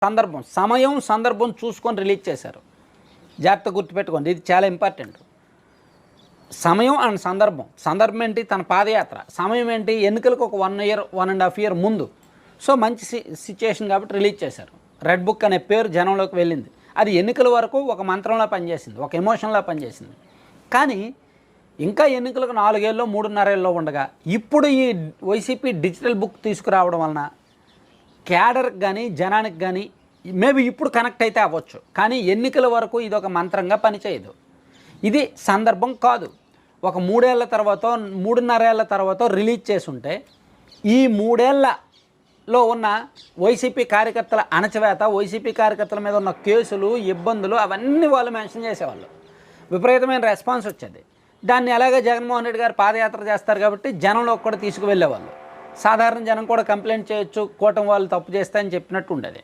సందర్భం, సమయం, సందర్భం చూసుకొని రిలీజ్ చేశారు. జాగ్రత్తగా గుర్తుపెట్టుకోండి, ఇది చాలా ఇంపార్టెంట్. సమయం అండ్ సందర్భం. సందర్భం ఏంటి? తన పాదయాత్ర. సమయం ఏంటి? ఎన్నికలకు ఒక 1 ఇయర్ 1.5 ఇయర్ ముందు. సో మంచి సిచ్యుయేషన్ కాబట్టి రిలీజ్ చేశారు. రెడ్ బుక్ అనే పేరు జనంలోకి వెళ్ళింది. అది ఎన్నికల వరకు ఒక మంత్రంలా పనిచేసింది, ఒక ఎమోషన్లా పనిచేసింది. కానీ ఇంకా ఎన్నికలకు 4 ఏళ్ళలో 3.5 ఏళ్ళలో ఉండగా ఇప్పుడు ఈ వైసీపీ డిజిటల్ బుక్ తీసుకురావడం వలన క్యాడర్కి కానీ జనానికి కానీ మేబీ ఇప్పుడు కనెక్ట్ అయితే అవ్వచ్చు, కానీ ఎన్నికల వరకు ఇది ఒక మంత్రంగా పనిచేయదు. ఇది సందర్భం కాదు. ఒక 3 ఏళ్ల తర్వాత 3.5 ఏళ్ల తర్వాత రిలీజ్ చేసుంటే ఈ 3 ఏళ్లలో ఉన్న వైసీపీ కార్యకర్తల అణచివేత, వైసీపీ కార్యకర్తల మీద ఉన్న కేసులు, ఇబ్బందులు అవన్నీ వాళ్ళు మెన్షన్ చేసేవాళ్ళు. విపరీతమైన రెస్పాన్స్ వచ్చేది. దాన్ని ఎలాగో జగన్మోహన్ రెడ్డి గారు పాదయాత్ర చేస్తారు కాబట్టి జనంలోకి కూడా తీసుకువెళ్ళేవాళ్ళు. సాధారణ జనం కూడా కంప్లైంట్ చేయొచ్చు, కూటమి వాళ్ళు తప్పు చేస్తే అని చెప్పినట్టు ఉండేది.